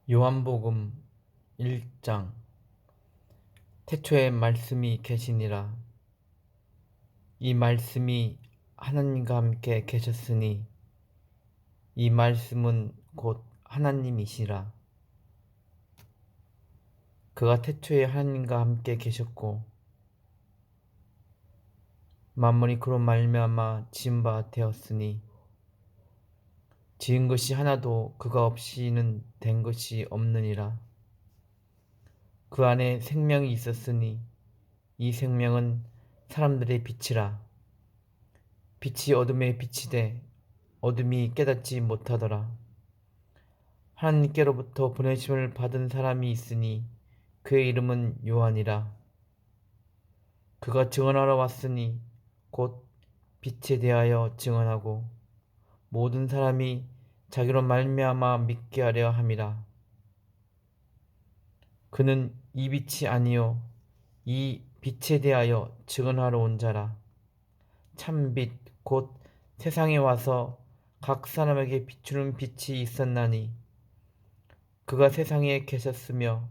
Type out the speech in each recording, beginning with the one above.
요한복음 1장. 태초에 말씀이 계시니라. 이 말씀이 하나님과 함께 계셨으니 이 말씀은 곧 하나님이시라. 그가 태초에 하나님과 함께 계셨고 만물이 그로 말미암아 지은 바 되었으니 지은 것이 하나도 그가 없이는 된 것이 없느니라. 그 안에 생명이 있었으니 이 생명은 사람들의 빛이라. 빛이 어둠에 비치되 어둠이 깨닫지 못하더라. 하나님께로부터 보내심을 받은 사람이 있으니 그의 이름은 요한이라. 그가 증언하러 왔으니 곧 빛에 대하여 증언하고 모든 사람이 자기로 말미암아 믿게 하려 함이라. 그는 이 빛이 아니요 이 빛에 대하여 증언하러 온 자라. 참빛 곧 세상에 와서 각 사람에게 비추는 빛이 있었나니 그가 세상에 계셨으며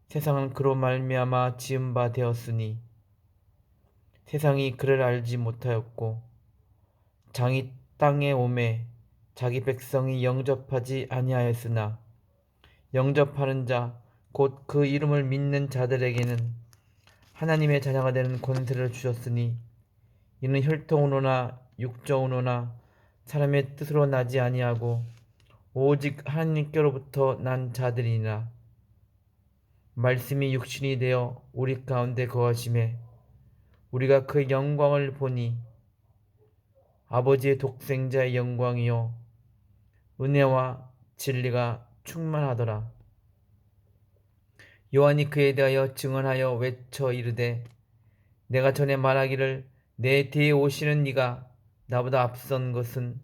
세상은 그로 말미암아 지은 바 되었으니 세상이 그를 알지 못하였고 장이 땅에 오매 자기 백성이 영접하지 아니하였으나 영접하는 자 곧 그 이름을 믿는 자들에게는 하나님의 자녀가 되는 권세를 주셨으니 이는 혈통으로나 육정으로나 사람의 뜻으로 나지 아니하고 오직 하나님께로부터 난 자들이니라. 말씀이 육신이 되어 우리 가운데 거하심에 우리가 그 영광을 보니 아버지의 독생자의 영광이요 은혜와 진리가 충만하더라. 요한이 그에 대하여 증언하여 외쳐 이르되 내가 전에 말하기를 내 뒤에 오시는 이가 나보다 앞선 것은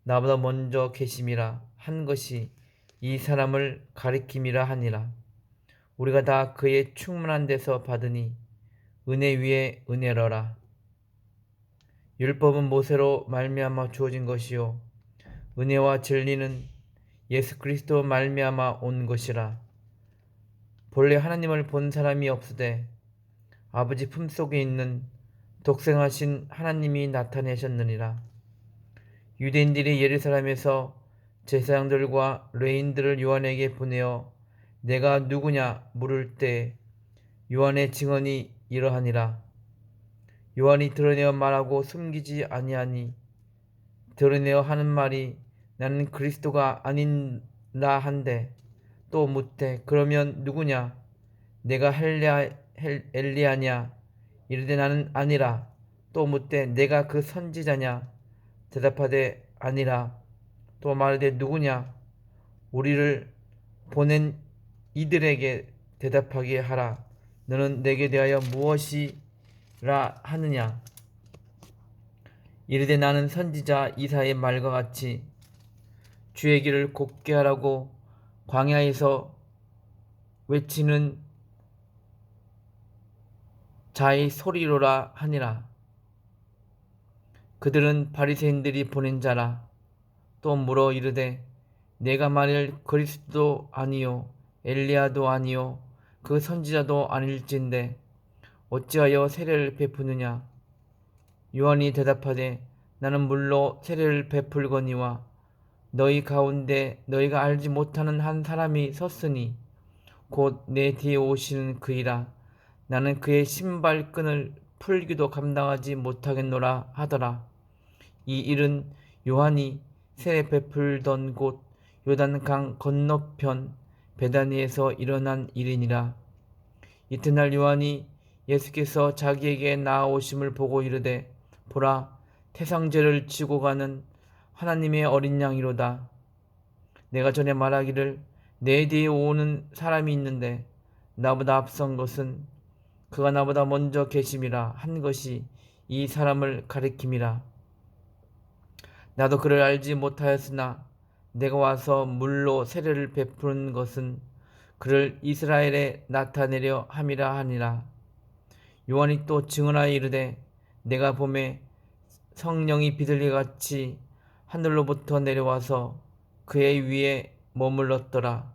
나보다 먼저 계심이라 한 것이 이 사람을 가리킴이라 하니라. 우리가 다 그의 충만한 데서 받으니 은혜 위에 은혜로라. 율법은 모세로 말미암아 주어진 것이요 은혜와 진리는 예수 그리스도 말미암아 온 것이라. 본래 하나님을 본 사람이 없으되 아버지 품속에 있는 독생하신 하나님이 나타내셨느니라. 유대인들이 예루살렘에서 제사장들과 레인들을 요한에게 보내어 내가 누구냐 물을 때 요한의 증언이 이러하니라. 요한이 드러내어 말하고 숨기지 아니하니 드러내어 하는 말이 나는 그리스도가 아닌라 한데 또 묻되 그러면 누구냐 내가 엘리야냐 이르되 나는 아니라. 또 묻되 내가 그 선지자냐 대답하되 아니라. 또 말하되 누구냐 우리를 보낸 이들에게 대답하게 하라. 너는 내게 대하여 무엇이라 하느냐 이르되 나는 선지자 이사야의 말과 같이 주의 길을 곧게 하라고 광야에서 외치는 자의 소리로라 하니라. 그들은 바리새인들이 보낸 자라. 또 물어 이르되 내가 만일 그리스도도 아니요 엘리야도 아니요 그 선지자도 아닐진데 어찌하여 세례를 베푸느냐. 요한이 대답하되 나는 물로 세례를 베풀거니와 너희 가운데 너희가 알지 못하는 한 사람이 섰으니 곧 내 뒤에 오시는 그이라. 나는 그의 신발끈을 풀기도 감당하지 못하겠노라 하더라. 이 일은 요한이 세례 베풀던 곳 요단강 건너편 베다니에서 일어난 일이니라. 이튿날 요한이 예수께서 자기에게 나아오심을 보고 이르되 보라 태상죄를 지고 가는 하나님의 어린 양이로다. 내가 전에 말하기를 내 뒤에 오는 사람이 있는데 나보다 앞선 것은 그가 나보다 먼저 계심이라 한 것이 이 사람을 가리킴이라. 나도 그를 알지 못하였으나 내가 와서 물로 세례를 베푸는 것은 그를 이스라엘에 나타내려 함이라 하니라. 요한이 또 증언하여 이르되 내가 보매 성령이 비둘기같이 하늘로부터 내려와서 그의 위에 머물렀더라.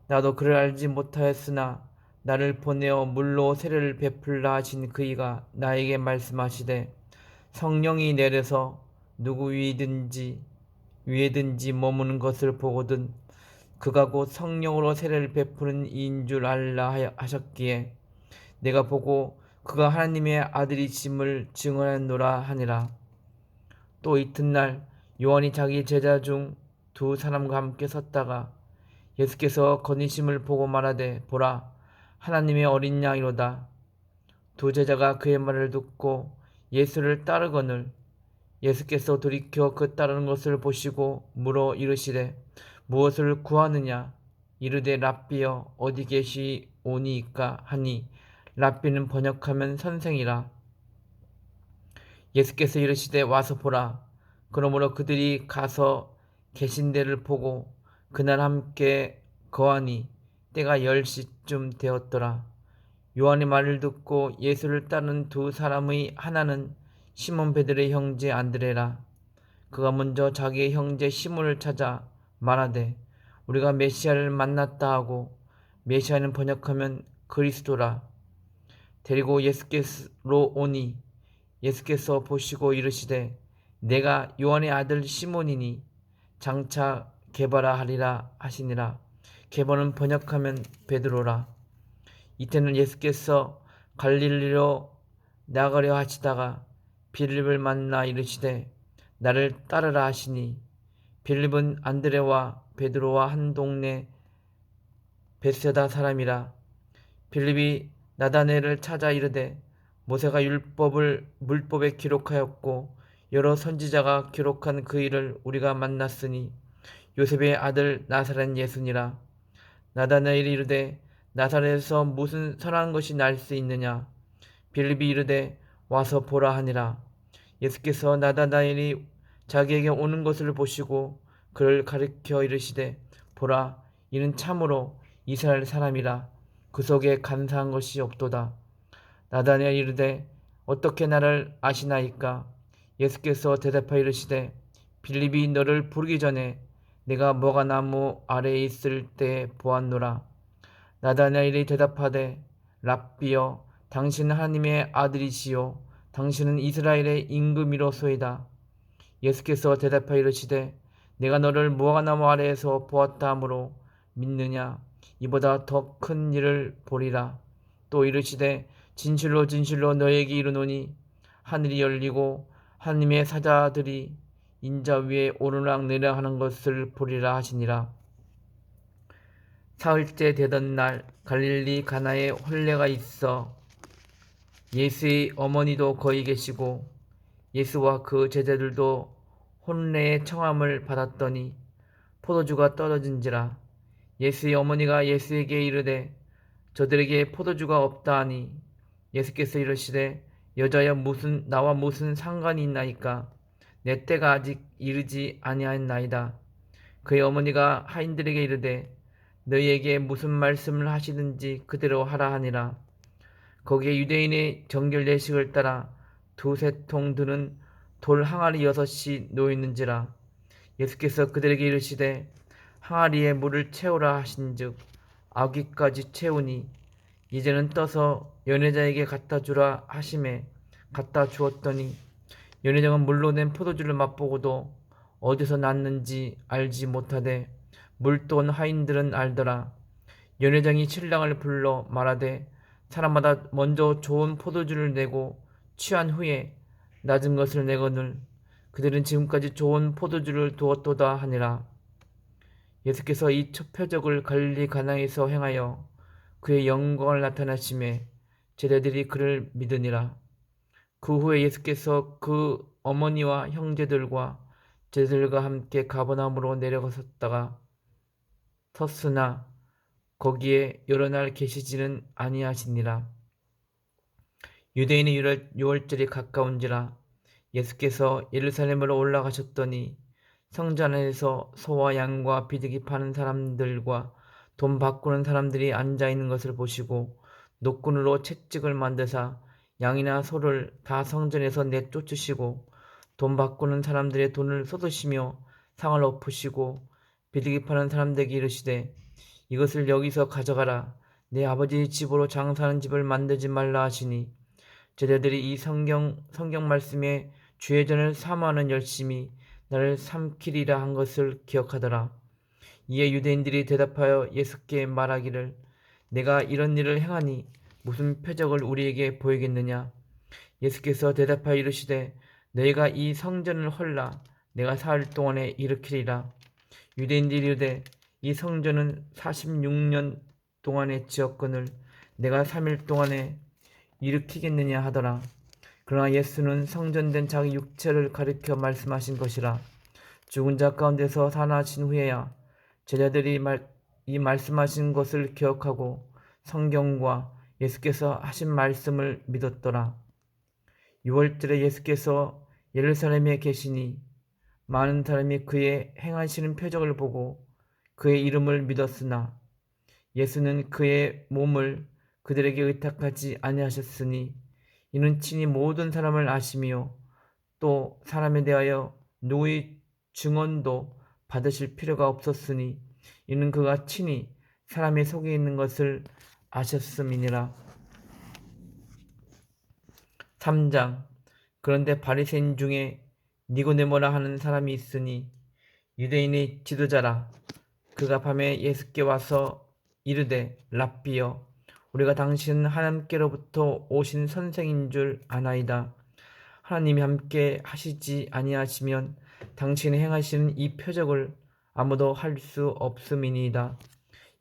나도 그를 알지 못하였으나 나를 보내어 물로 세례를 베풀라 하신 그이가 나에게 말씀하시되 성령이 내려서 누구 위에든지 머무는 것을 보거든 그가 곧 성령으로 세례를 베푸는 이인 줄 알라 하셨기에 내가 보고 그가 하나님의 아들이심을 증언하노라 하니라. 또 이튿날 요한이 자기 제자 중 두 사람과 함께 섰다가 예수께서 거니심을 보고 말하되 보라 하나님의 어린 양이로다. 두 제자가 그의 말을 듣고 예수를 따르거늘 예수께서 돌이켜 그 따르는 것을 보시고 물어 이르시되 무엇을 구하느냐 이르되 랍비여 어디 계시오니이까 하니 랍비는 번역하면 선생이라. 예수께서 이르시되 와서 보라. 그러므로 그들이 가서 계신 데를 보고 그날 함께 거하니 때가 10시쯤 되었더라. 요한의 말을 듣고 예수를 따르는 두 사람의 하나는 시몬 베드로의 형제 안드레라. 그가 먼저 자기의 형제 시몬을 찾아 말하되 우리가 메시아를 만났다 하고 메시아는 번역하면 그리스도라. 데리고 예수께로 오니 예수께서 보시고 이르시되 내가 요한의 아들 시몬이니 장차 게바라 하리라 하시니라. 게바는 번역하면 베드로라. 이때는 예수께서 갈릴리로 나가려 하시다가 빌립을 만나 이르시되 나를 따르라 하시니 빌립은 안드레와 베드로와 한 동네 벳세다 사람이라. 빌립이 나다네를 찾아 이르되 모세가 율법을 물법에 기록하였고 여러 선지자가 기록한 그 일을 우리가 만났으니 요셉의 아들 나사렛 예수니라. 나다나엘이 이르되 나사렛에서 무슨 선한 것이 날 수 있느냐. 빌립이 이르되 와서 보라 하니라. 예수께서 나다나엘이 자기에게 오는 것을 보시고 그를 가리켜 이르시되 보라 이는 참으로 이스라엘 사람이라. 그 속에 간사한 것이 없도다. 나다나엘이 이르되 어떻게 나를 아시나이까. 예수께서 대답하여 이르시되 빌립이 너를 부르기 전에 내가 모가나무 아래에 있을 때 보았노라. 나다나엘이 대답하되 랍비여 당신은 하나님의 아들이시요 당신은 이스라엘의 임금이로소이다. 예수께서 대답하여 이르시되 내가 너를 모가나무 아래에서 보았다 하므로 믿느냐. 이보다 더 큰 일을 보리라. 또 이르시되 진실로 진실로 너에게 이르노니 하늘이 열리고 하나님의 사자들이 인자 위에 오르락 내리락 하는 것을 보리라 하시니라. 사흘째 되던 날 갈릴리 가나에 혼례가 있어 예수의 어머니도 거기 계시고 예수와 그 제자들도 혼례의 청함을 받았더니 포도주가 떨어진지라. 예수의 어머니가 예수에게 이르되 저들에게 포도주가 없다 하니 예수께서 이르시되 여자여 나와 무슨 상관이 있나이까. 내 때가 아직 이르지 아니하였나이다. 그의 어머니가 하인들에게 이르되 너희에게 무슨 말씀을 하시든지 그대로 하라 하니라. 거기에 유대인의 정결 예식을 따라 두세 통 드는 돌 항아리 6이 놓였는지라. 예수께서 그들에게 이르시되 항아리에 물을 채우라 하신즉 아귀까지 채우니 이제는 떠서 연회자에게 갖다 주라 하심에 갖다 주었더니 연회장은 물로 낸 포도주를 맛보고도 어디서 났는지 알지 못하되 물도 온 하인들은 알더라. 연회장이 신랑을 불러 말하되 사람마다 먼저 좋은 포도주를 내고 취한 후에 낮은 것을 내거늘 그들은 지금까지 좋은 포도주를 두었도다 하니라. 예수께서 이 첫 표적을 갈릴리 가나에서 행하여 그의 영광을 나타나심에 제자들이 그를 믿으니라. 그 후에 예수께서 그 어머니와 형제들과 제자들과 함께 가버나움으로 내려가셨다가 섰으나 거기에 여러 날 계시지는 아니하시니라. 유대인의 유월절이 가까운지라. 예수께서 예루살렘으로 올라가셨더니 성전 안에서 소와 양과 비둘기 파는 사람들과 돈 바꾸는 사람들이 앉아 있는 것을 보시고 노끈으로 채찍을 만드사 양이나 소를 다 성전에서 내쫓으시고 돈 바꾸는 사람들의 돈을 쏟으시며 상을 엎으시고 비둘기 파는 사람들에게 이르시되 이것을 여기서 가져가라. 내 아버지 집으로 장사하는 집을 만들지 말라 하시니 제자들이 이 성경 말씀에 주의 전을 사모하는 열심히 나를 삼키리라 한 것을 기억하더라. 이에 유대인들이 대답하여 예수께 말하기를 내가 이런 일을 행하니 무슨 표적을 우리에게 보이겠느냐. 예수께서 대답하여 이르시되 너희가 이 성전을 헐라 내가 사흘 동안에 일으키리라. 유대인들이 이르되 이 성전은 46년 동안에 지었거늘 내가 3일 동안에 일으키겠느냐 하더라. 그러나 예수는 성전된 자기 육체를 가리켜 말씀하신 것이라. 죽은 자 가운데서 살아나신 후에야 제자들이 이 말씀하신 것을 기억하고 성경과 예수께서 하신 말씀을 믿었더라. 6월절에 예수께서 예루살렘에 계시니 많은 사람이 그의 행하시는 표적을 보고 그의 이름을 믿었으나 예수는 그의 몸을 그들에게 의탁하지 아니하셨으니 이는 친히 모든 사람을 아시며 또 사람에 대하여 누구의 증언도 받으실 필요가 없었으니 이는 그가 친히 사람의 속에 있는 것을 아셨음이니라. 3장. 그런데 바리새인 중에 니고데모라 하는 사람이 있으니 유대인의 지도자라. 그가 밤에 예수께 와서 이르되 랍비여 우리가 당신은 하나님께로부터 오신 선생인 줄 아나이다. 하나님이 함께 하시지 아니하시면 당신이 행하시는 이 표적을 아무도 할 수 없음이니이다.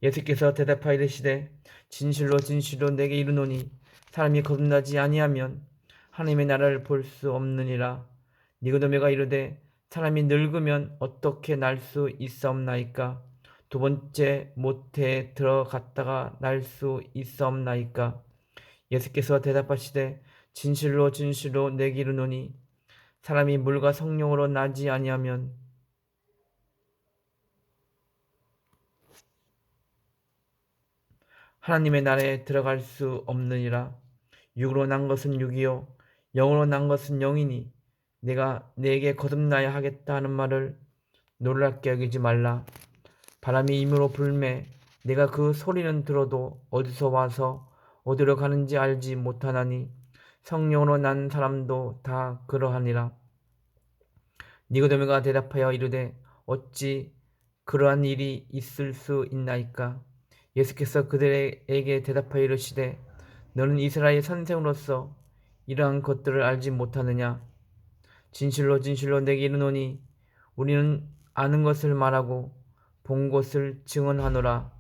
예수께서 대답하여 이르시되 진실로 진실로 내게 이르노니 사람이 거듭나지 아니하면 하나님의 나라를 볼 수 없느니라. 니고데모가 이르되 사람이 늙으면 어떻게 날 수 있사옵나이까? 두 번째 모태에 들어갔다가 날 수 있사옵나이까? 예수께서 대답하시되 진실로 진실로 내게 이르노니 사람이 물과 성령으로 나지 아니하면 하나님의 나라에 들어갈 수 없느니라. 육으로 난 것은 육이요 영으로 난 것은 영이니 내가 네게 거듭나야 하겠다 하는 말을 놀랍게 여기지 말라. 바람이 임으로 불매 내가 그 소리는 들어도 어디서 와서 어디로 가는지 알지 못하나니 성령으로 난 사람도 다 그러하니라. 니고데모가 대답하여 이르되 어찌 그러한 일이 있을 수 있나이까? 예수께서 그들에게 대답하여 이르시되 너는 이스라엘 선생으로서 이러한 것들을 알지 못하느냐? 진실로 진실로 내게 이르노니 우리는 아는 것을 말하고 본 것을 증언하노라.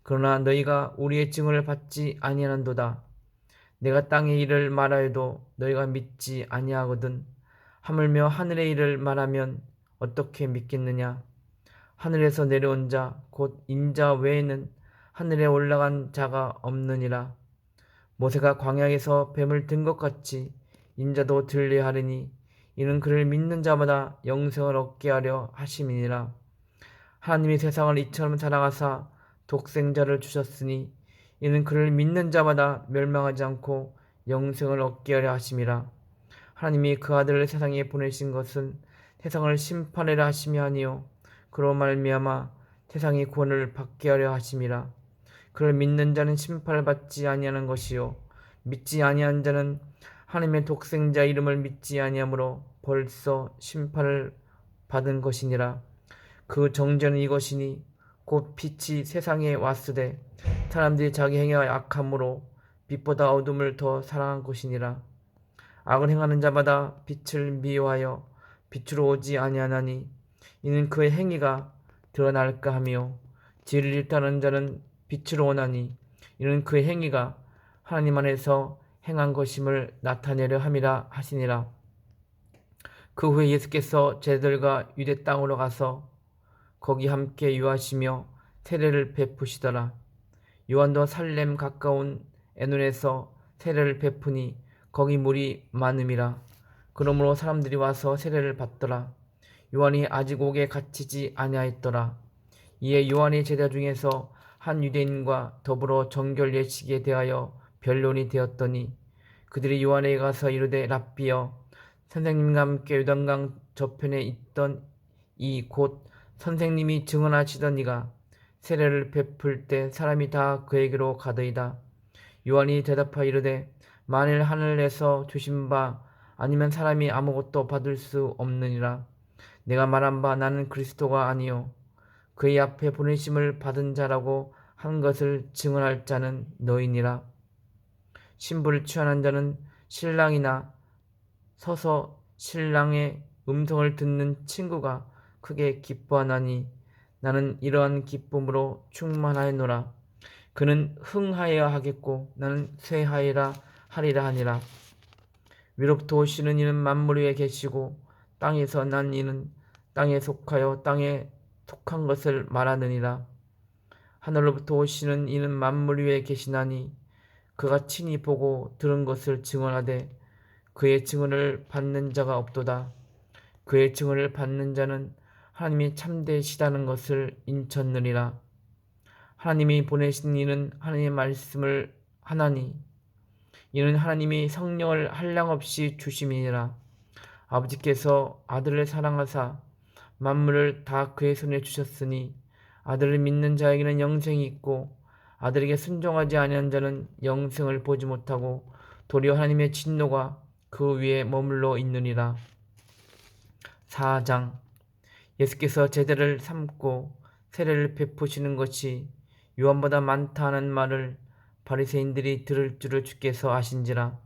그러나 너희가 우리의 증언을 받지 아니하는도다. 내가 땅의 일을 말하여도 너희가 믿지 아니하거든. 하물며 하늘의 일을 말하면 어떻게 믿겠느냐? 하늘에서 내려온 자 곧 인자 외에는 하늘에 올라간 자가 없느니라. 모세가 광야에서 뱀을 든 것 같이 인자도 들려 하리니 이는 그를 믿는 자마다 영생을 얻게 하려 하심이니라. 하나님이 세상을 이처럼 사랑하사 독생자를 주셨으니 이는 그를 믿는 자마다 멸망하지 않고 영생을 얻게 하려 하심이라. 하나님이 그 아들을 세상에 보내신 것은 세상을 심판하려 하심이 아니요 그로 말미암아 세상의 구원을 받게 하려 하심이라. 그를 믿는 자는 심판을 받지 아니하는 것이요 믿지 아니한 자는 하나님의 독생자 이름을 믿지 아니하므로 벌써 심판을 받은 것이니라. 그 정죄는 이것이니 곧 빛이 세상에 왔으되 사람들이 자기 행위가 악함으로 빛보다 어둠을 더 사랑한 것이니라. 악을 행하는 자마다 빛을 미워하여 빛으로 오지 아니하나니 이는 그의 행위가 드러날까 하며 진리를 일하는 자는 빛으로 오나니 이는 그의 행위가 하나님 안에서 행한 것임을 나타내려 함이라 하시니라. 그 후에 예수께서 제자들과 유대 땅으로 가서 거기 함께 유하시며 세례를 베푸시더라. 요한도 살렘 가까운 에논에서 세례를 베푸니 거기 물이 많음이라. 그러므로 사람들이 와서 세례를 받더라. 요한이 아직 옥에 갇히지 아니하였더라. 이에 요한의 제자 중에서 한 유대인과 더불어 정결 예식에 대하여 변론이 되었더니 그들이 요한에게 가서 이르되 랍비여 선생님과 함께 요단강 저편에 있던 이 곧 선생님이 증언하시던 이가 세례를 베풀 때 사람이 다 그에게로 가더이다. 요한이 대답하여 이르되 만일 하늘에서 주신 바 아니면 사람이 아무것도 받을 수 없느니라. 내가 말한 바 나는 그리스도가 아니요 그의 앞에 보내심을 받은 자라고 한 것을 증언할 자는 너희니라. 신부를 취하는 자는 신랑이나 서서 신랑의 음성을 듣는 친구가 크게 기뻐하나니 나는 이러한 기쁨으로 충만하였노라. 그는 흥하여야 하겠고 나는 쇠하여라 하리라 하니라. 위로부터 오시는 이는 만물 위에 계시고 땅에서 난 이는 땅에 속하여 땅에 속한 것을 말하느니라. 하늘로부터 오시는 이는 만물 위에 계시나니 그가 친히 보고 들은 것을 증언하되 그의 증언을 받는 자가 없도다. 그의 증언을 받는 자는 하나님이 참되시다는 것을 인쳤느니라. 하나님이 보내신 이는 하나님의 말씀을 하나니 이는 하나님이 성령을 한량없이 주심이니라. 아버지께서 아들을 사랑하사 만물을 다 그의 손에 주셨으니 아들을 믿는 자에게는 영생이 있고 아들에게 순종하지 아니한 자는 영생을 보지 못하고 도리어 하나님의 진노가 그 위에 머물러 있느니라. 4장. 예수께서 제자를 삼고 세례를 베푸시는 것이 요한보다 많다 하는 말을 바리새인들이 들을 줄을 주께서 아신지라.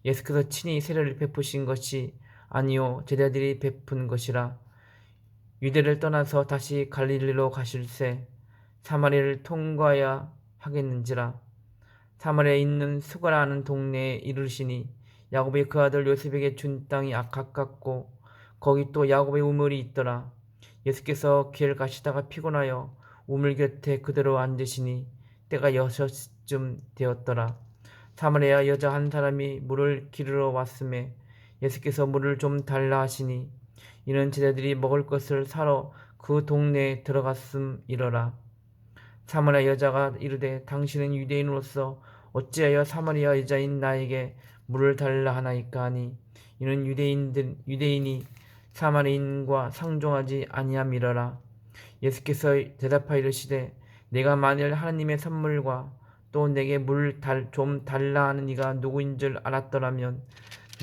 예수께서 친히 세례를 베푸신 것이 아니요 제자들이 베푼 것이라. 유대를 떠나서 다시 갈릴리로 가실새 사마리아를 통과해야 하겠는지라. 사마리아에 있는 수가라는 동네에 이르시니 야곱이 그 아들 요셉에게 준 땅이 가깝고 거기 또 야곱의 우물이 있더라. 예수께서 길 가시다가 피곤하여 우물 곁에 그대로 앉으시니 때가 6쯤 되었더라. 사마리아 여자 한 사람이 물을 기르러 왔음에 예수께서 물을 좀 달라 하시니 이는 제자들이 먹을 것을 사러 그 동네에 들어갔음이러라. 사마리아 여자가 이르되 당신은 유대인으로서 어찌하여 사마리아 여자인 나에게 물을 달라 하나이까 하니 이는 유대인이 사마리아인과 상종하지 아니함이러라. 예수께서 대답하여 이르시되 내가 만일 하나님의 선물과 또 내게 물 좀 달라 하는 이가 누구인 줄 알았더라면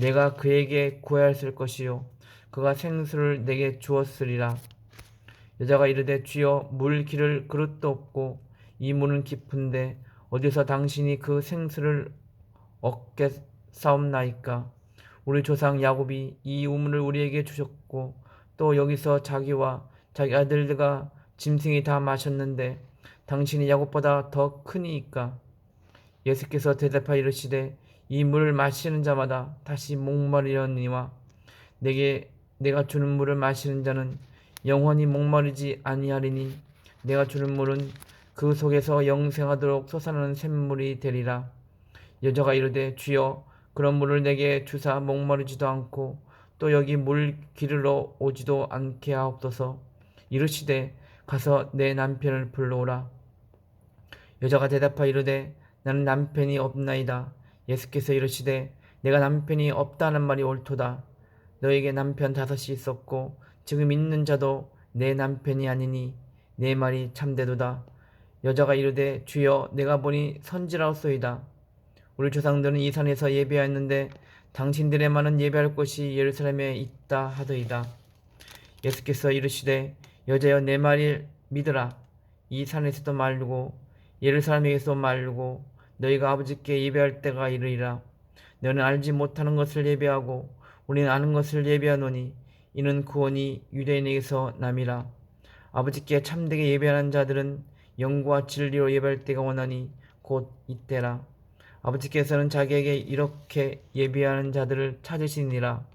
내가 그에게 구하였을 것이요 그가 생수를 내게 주었으리라. 여자가 이르되 주여 물 기를 그릇도 없고 이 물은 깊은데 어디서 당신이 그 생수를 얻겠사옵나이까. 우리 조상 야곱이 이 우물을 우리에게 주셨고 또 여기서 자기와 자기 아들들과 짐승이 다 마셨는데 당신이 야곱보다 더 크니이까. 예수께서 대답하여 이르시되 이 물을 마시는 자마다 다시 목마르려니와 내가 주는 물을 마시는 자는 영원히 목마르지 아니하리니 내가 주는 물은 그 속에서 영생하도록 솟아나는 샘물이 되리라. 여자가 이르되 주여 그런 물을 내게 주사 목마르지도 않고 또 여기 물 기르러 오지도 않게 하옵소서. 이르시되 가서 내 남편을 불러오라. 여자가 대답하여 이르되 나는 남편이 없나이다. 예수께서 이르시되 내가 남편이 없다는 말이 옳도다. 너에게 남편 5이 있었고 지금 있는 자도 내 남편이 아니니 내 말이 참되도다. 여자가 이르되 주여 내가 보니 선지라옵소이다. 우리 조상들은 이 산에서 예배하였는데 당신들의 말은 예배할 곳이 예루살렘에 있다 하더이다. 예수께서 이르시되 여자여 내 말을 믿으라. 이 산에서도 말고 예루살렘에서도 말고 너희가 아버지께 예배할 때가 이르리라. 너는 알지 못하는 것을 예배하고 우리는 아는 것을 예배하노니 이는 구원이 유대인에게서 남이라. 아버지께 참되게 예배하는 자들은 영과 진리로 예배할 때가 오나니 곧 이때라. 아버지께서는 자기에게 이렇게 예배하는 자들을 찾으시니라.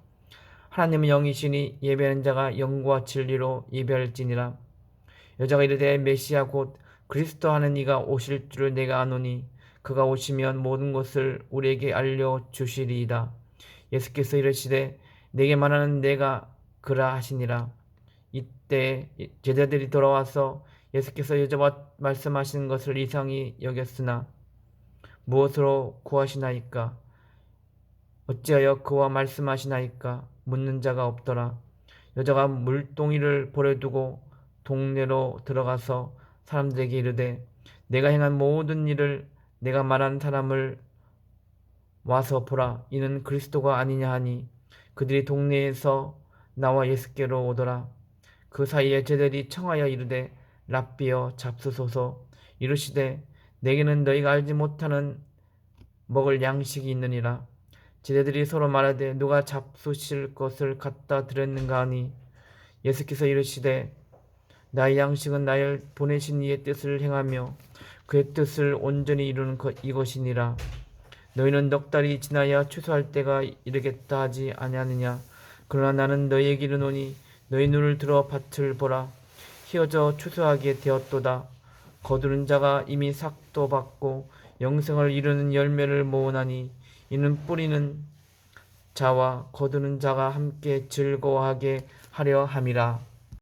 하나님은 영이시니 예배하는 자가 영과 진리로 예배할지니라. 여자가 이르되 메시아 곧 그리스도 하는 이가 오실 줄을 내가 아노니 그가 오시면 모든 것을 우리에게 알려주시리이다. 예수께서 이르시되 내게 말하는 내가 그라 하시니라. 이때 제자들이 돌아와서 예수께서 여자와 말씀하시는 것을 이상히 여겼으나 무엇으로 구하시나이까? 어찌하여 그와 말씀하시나이까? 묻는 자가 없더라. 여자가 물동이를 버려두고 동네로 들어가서 사람들에게 이르되 내가 행한 모든 일을 내가 말한 사람을 와서 보라. 이는 그리스도가 아니냐 하니 그들이 동네에서 나와 예수께로 오더라. 그 사이에 제자들이 청하여 이르되 랍비여 잡수소서. 이르시되 내게는 너희가 알지 못하는 먹을 양식이 있느니라. 제자들이 서로 말하되 누가 잡수실 것을 갖다 드렸는가 하니 예수께서 이르시되 나의 양식은 나를 보내신 이의 뜻을 행하며 그의 뜻을 온전히 이루는 이것이니라. 너희는 넉 달이 지나야 추수할 때가 이르겠다 하지 아니하느냐. 그러나 나는 너희에게 이르노니 너희 눈을 들어 밭을 보라. 휘어져 추수하게 되었도다. 거두는 자가 이미 삭도 받고 영생을 이루는 열매를 모으나니 이는 뿌리는 자와 거두는 자가 함께 즐거워하게 하려 함이라.